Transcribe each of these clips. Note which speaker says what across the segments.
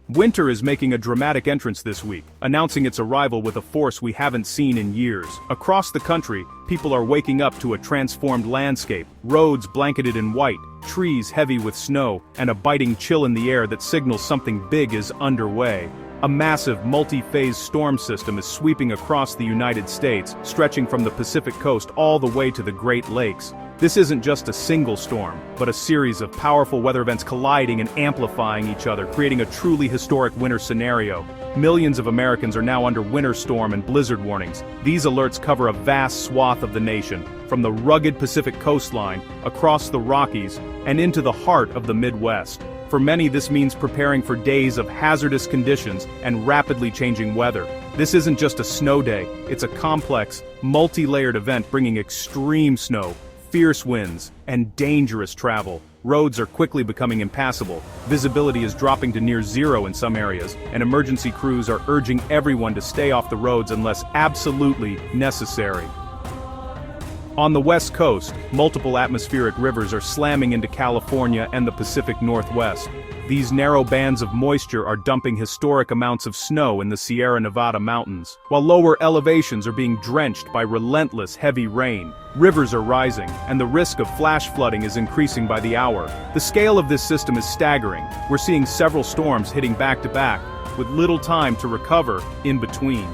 Speaker 1: Winter is making a dramatic entrance this week, announcing its arrival with a force we haven't seen in years. Across the country, people are waking up to a transformed landscape, roads blanketed in white, trees heavy with snow, and a biting chill in the air that signals something big is underway. A massive, multi-phase storm system is sweeping across the United States, stretching from the Pacific coast all the way to the Great Lakes. This isn't just a single storm, but a series of powerful weather events colliding and amplifying each other, creating a truly historic winter scenario. Millions of Americans are now under winter storm and blizzard warnings. These alerts cover a vast swath of the nation, from the rugged Pacific coastline, across the Rockies, and into the heart of the Midwest. For many, this means preparing for days of hazardous conditions and rapidly changing weather. This isn't just a snow day, it's a complex, multi-layered event bringing extreme snow, fierce winds, and dangerous travel. Roads are quickly becoming impassable, visibility is dropping to near zero in some areas, and emergency crews are urging everyone to stay off the roads unless absolutely necessary. On the West Coast, multiple atmospheric rivers are slamming into California and the Pacific Northwest. These narrow bands of moisture are dumping historic amounts of snow in the Sierra Nevada mountains, while lower elevations are being drenched by relentless heavy rain. Rivers are rising, and the risk of flash flooding is increasing by the hour. The scale of this system is staggering. We're seeing several storms hitting back to back, with little time to recover in between.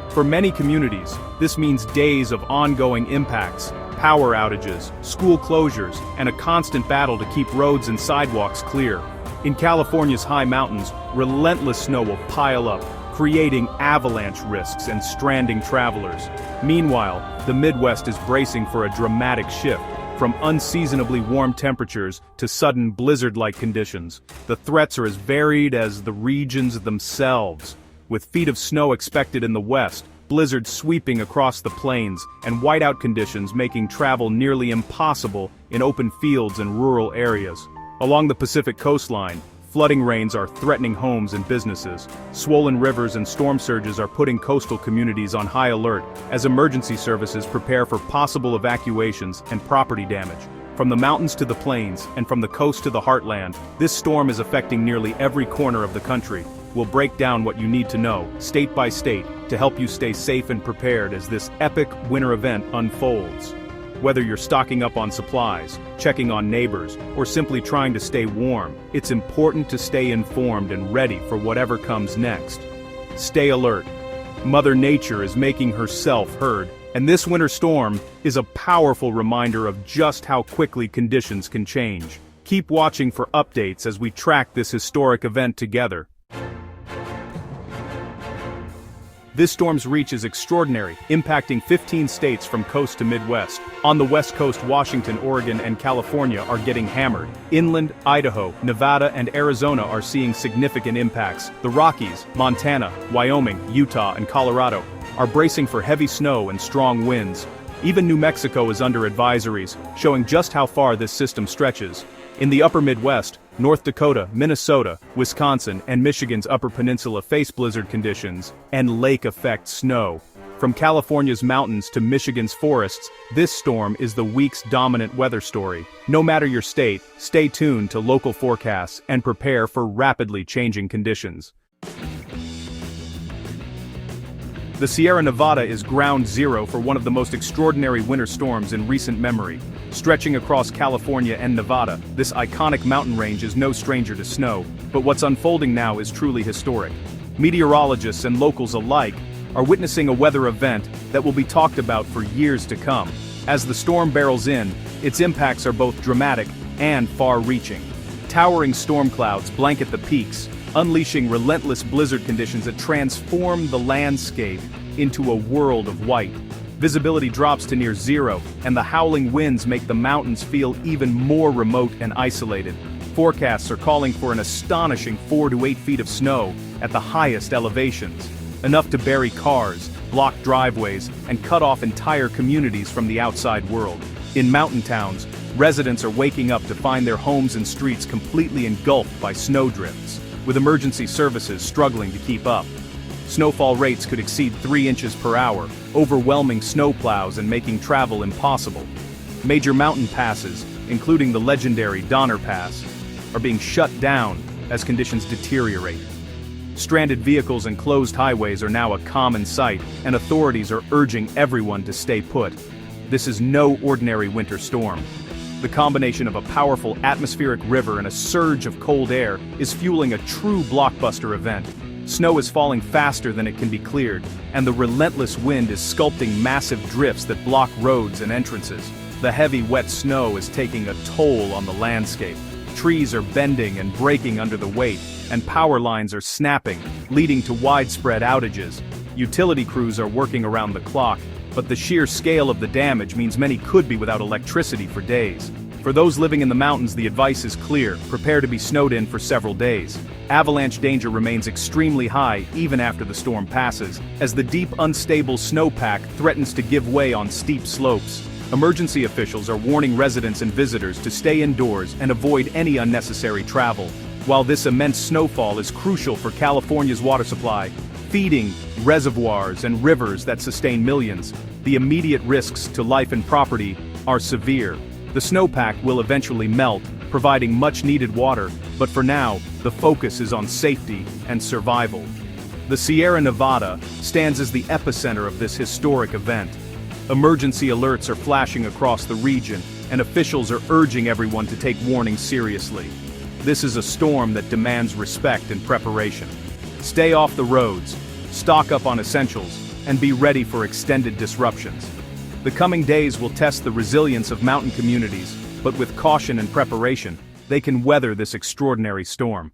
Speaker 1: For many communities, this means days of ongoing impacts, power outages, school closures, and a constant battle to keep roads and sidewalks clear. In California's high mountains, relentless snow will pile up, creating avalanche risks and stranding travelers. Meanwhile, the Midwest is bracing for a dramatic shift, from unseasonably warm temperatures to sudden blizzard-like conditions. The threats are as varied as the regions themselves. With feet of snow expected in the west, blizzards sweeping across the plains, and whiteout conditions making travel nearly impossible in open fields and rural areas. Along the Pacific coastline, flooding rains are threatening homes and businesses. Swollen rivers and storm surges are putting coastal communities on high alert as emergency services prepare for possible evacuations and property damage. From the mountains to the plains, and from the coast to the heartland, this storm is affecting nearly every corner of the country. We'll break down what you need to know, state by state, to help you stay safe and prepared as this epic winter event unfolds. Whether you're stocking up on supplies, checking on neighbors, or simply trying to stay warm, it's important to stay informed and ready for whatever comes next. Stay alert. Mother Nature is making herself heard, and this winter storm is a powerful reminder of just how quickly conditions can change. Keep watching for updates as we track this historic event together. This storm's reach is extraordinary, impacting 15 states from coast to Midwest. On the West Coast, Washington, Oregon, and California are getting hammered. Inland, Idaho, Nevada, and Arizona are seeing significant impacts. The Rockies, Montana, Wyoming, Utah, and Colorado are bracing for heavy snow and strong winds. Even New Mexico is under advisories, showing just how far this system stretches. In the upper Midwest, North Dakota, Minnesota, Wisconsin, and Michigan's Upper Peninsula face blizzard conditions and lake-effect snow. From California's mountains to Michigan's forests, this storm is the week's dominant weather story. No matter your state, stay tuned to local forecasts and prepare for rapidly changing conditions. The Sierra Nevada is ground zero for one of the most extraordinary winter storms in recent memory. Stretching across California and Nevada, this iconic mountain range is no stranger to snow, but what's unfolding now is truly historic. Meteorologists and locals alike are witnessing a weather event that will be talked about for years to come. As the storm barrels in, its impacts are both dramatic and far-reaching. Towering storm clouds blanket the peaks, unleashing relentless blizzard conditions that transform the landscape into a world of white. Visibility drops to near zero, and the howling winds make the mountains feel even more remote and isolated. Forecasts are calling for an astonishing 4 to 8 feet of snow at the highest elevations, enough to bury cars, block driveways, and cut off entire communities from the outside world. In mountain towns, residents are waking up to find their homes and streets completely engulfed by snowdrifts, with emergency services struggling to keep up. Snowfall rates could exceed 3 inches per hour, overwhelming snowplows and making travel impossible. Major mountain passes, including the legendary Donner Pass, are being shut down as conditions deteriorate. Stranded vehicles and closed highways are now a common sight, and authorities are urging everyone to stay put. This is no ordinary winter storm. The combination of a powerful atmospheric river and a surge of cold air is fueling a true blockbuster event. Snow is falling faster than it can be cleared, and the relentless wind is sculpting massive drifts that block roads and entrances. The heavy wet snow is taking a toll on the landscape. Trees are bending and breaking under the weight, and power lines are snapping, leading to widespread outages. Utility crews are working around the clock, but the sheer scale of the damage means many could be without electricity for days. For those living in the mountains, the advice is clear: prepare to be snowed in for several days. Avalanche danger remains extremely high even after the storm passes, as the deep, unstable snowpack threatens to give way on steep slopes. Emergency officials are warning residents and visitors to stay indoors and avoid any unnecessary travel. While this immense snowfall is crucial for California's water supply, feeding reservoirs and rivers that sustain millions, the immediate risks to life and property are severe. The snowpack will eventually melt, providing much-needed water, but for now, the focus is on safety and survival. The Sierra Nevada stands as the epicenter of this historic event. Emergency alerts are flashing across the region, and officials are urging everyone to take warnings seriously. This is a storm that demands respect and preparation. Stay off the roads, stock up on essentials, and be ready for extended disruptions. The coming days will test the resilience of mountain communities, but with caution and preparation, they can weather this extraordinary storm.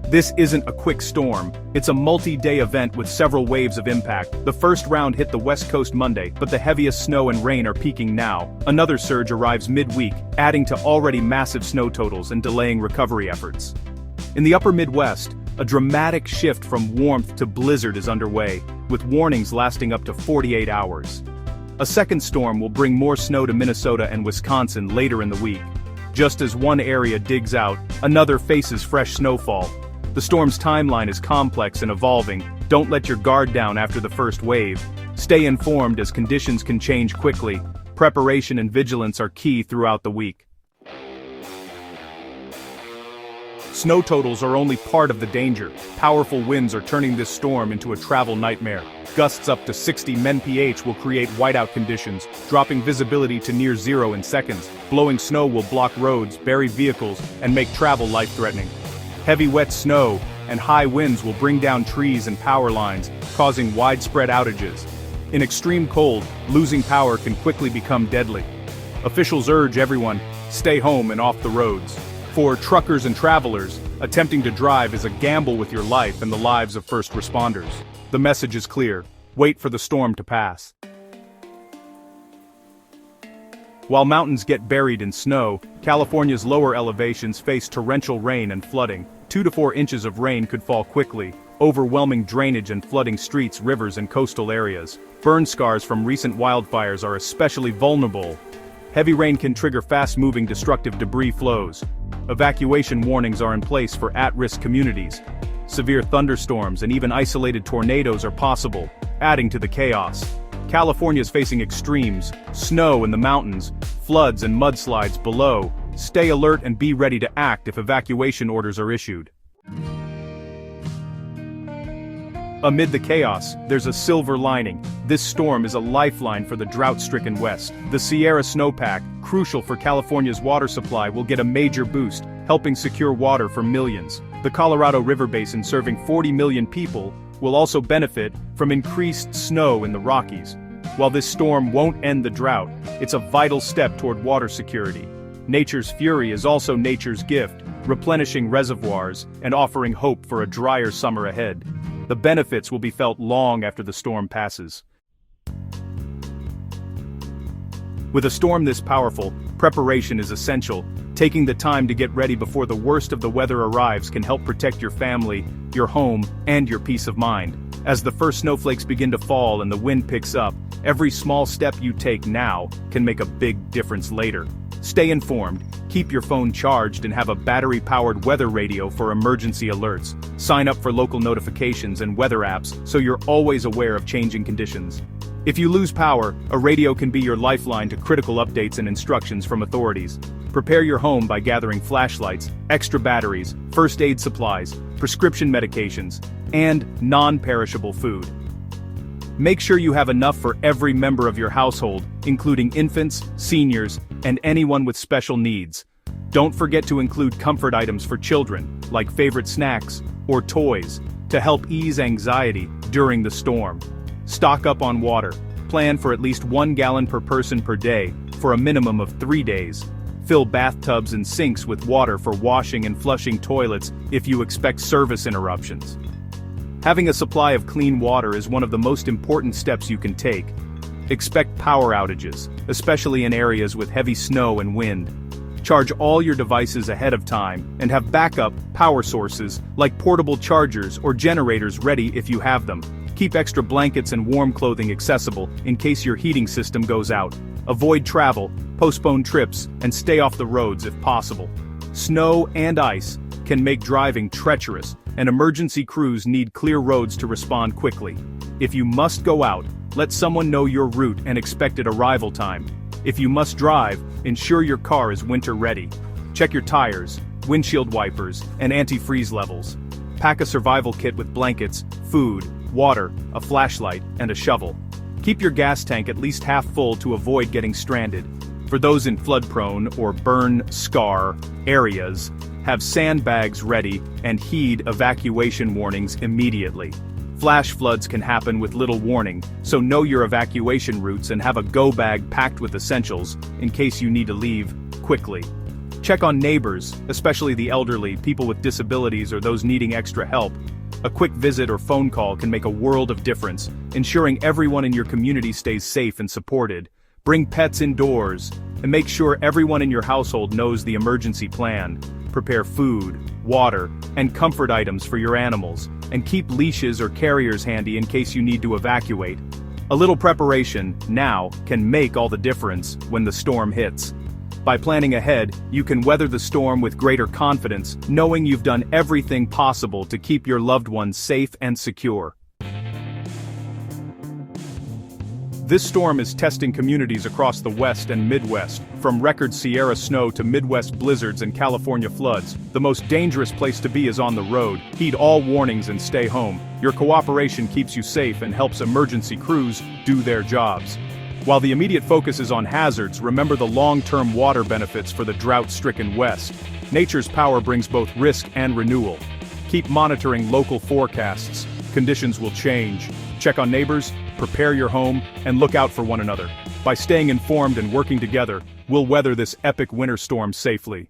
Speaker 1: This isn't a quick storm, it's a multi-day event with several waves of impact. The first round hit the West Coast Monday, but the heaviest snow and rain are peaking now. Another surge arrives mid-week, adding to already massive snow totals and delaying recovery efforts. In the upper Midwest, a dramatic shift from warmth to blizzard is underway, with warnings lasting up to 48 hours. A second storm will bring more snow to Minnesota and Wisconsin later in the week. Just as one area digs out, another faces fresh snowfall. The storm's timeline is complex and evolving. Don't let your guard down after the first wave. Stay informed as conditions can change quickly. Preparation and vigilance are key throughout the week. Snow totals are only part of the danger. Powerful winds are turning this storm into a travel nightmare. Gusts up to 60 mph will create whiteout conditions, dropping visibility to near zero in seconds. Blowing snow will block roads, bury vehicles, and make travel life-threatening. Heavy wet snow and high winds will bring down trees and power lines, causing widespread outages. In extreme cold, losing power can quickly become deadly. Officials urge everyone, stay home and off the roads. For truckers and travelers, attempting to drive is a gamble with your life and the lives of first responders. The message is clear: wait for the storm to pass. While mountains get buried in snow, California's lower elevations face torrential rain and flooding. 2 to 4 inches of rain could fall quickly, overwhelming drainage and flooding streets, rivers, and coastal areas. Burn scars from recent wildfires are especially vulnerable. Heavy rain can trigger fast-moving destructive debris flows. Evacuation warnings are in place for at-risk communities. Severe thunderstorms and even isolated tornadoes are possible, adding to the chaos. California is facing extremes: snow in the mountains, floods and mudslides below. Stay alert and be ready to act if evacuation orders are issued. Amid the chaos, there's a silver lining. This storm is a lifeline for the drought-stricken West. The Sierra snowpack, crucial for California's water supply, will get a major boost, helping secure water for millions. The Colorado River Basin, serving 40 million people, will also benefit from increased snow in the Rockies. While this storm won't end the drought, it's a vital step toward water security. Nature's fury is also nature's gift, replenishing reservoirs and offering hope for a drier summer ahead. The benefits will be felt long after the storm passes. With a storm this powerful, preparation is essential. Taking the time to get ready before the worst of the weather arrives can help protect your family, your home, and your peace of mind. As the first snowflakes begin to fall and the wind picks up, every small step you take now can make a big difference later. Stay informed, keep your phone charged, and have a battery-powered weather radio for emergency alerts. Sign up for local notifications and weather apps so you're always aware of changing conditions. If you lose power, a radio can be your lifeline to critical updates and instructions from authorities. Prepare your home by gathering flashlights, extra batteries, first aid supplies, prescription medications, and non-perishable food. Make sure you have enough for every member of your household, including infants, seniors, and anyone with special needs. Don't forget to include comfort items for children, like favorite snacks or toys, to help ease anxiety during the storm. Stock up on water. Plan for at least 1 gallon per person per day, for a minimum of 3 days. Fill bathtubs and sinks with water for washing and flushing toilets if you expect service interruptions. Having a supply of clean water is one of the most important steps you can take. Expect power outages, especially in areas with heavy snow and wind. Charge all your devices ahead of time and have backup power sources like portable chargers or generators ready if you have them. Keep extra blankets and warm clothing accessible in case your heating system goes out. Avoid travel, postpone trips, and stay off the roads if possible. Snow and ice can make driving treacherous, and emergency crews need clear roads to respond quickly. If you must go out, let someone know your route and expected arrival time. If you must drive, ensure your car is winter ready. Check your tires, windshield wipers, and antifreeze levels. Pack a survival kit with blankets, food, water, a flashlight, and a shovel. Keep your gas tank at least half full to avoid getting stranded. For those in flood-prone or burn-scar areas, have sandbags ready and heed evacuation warnings immediately. Flash floods can happen with little warning, so know your evacuation routes and have a go bag packed with essentials in case you need to leave quickly. Check on neighbors, especially the elderly, people with disabilities, or those needing extra help. A quick visit or phone call can make a world of difference, ensuring everyone in your community stays safe and supported. Bring pets indoors, and make sure everyone in your household knows the emergency plan. Prepare food, water, and comfort items for your animals, and keep leashes or carriers handy in case you need to evacuate. A little preparation, now, can make all the difference when the storm hits. By planning ahead, you can weather the storm with greater confidence, knowing you've done everything possible to keep your loved ones safe and secure. This storm is testing communities across the West and Midwest, from record Sierra snow to Midwest blizzards and California floods. The most dangerous place to be is on the road. Heed all warnings and stay home. Your cooperation keeps you safe and helps emergency crews do their jobs. While the immediate focus is on hazards, remember the long-term water benefits for the drought-stricken West. Nature's power brings both risk and renewal. Keep monitoring local forecasts. Conditions will change. Check on neighbors, prepare your home, and look out for one another. By staying informed and working together, we'll weather this epic winter storm safely.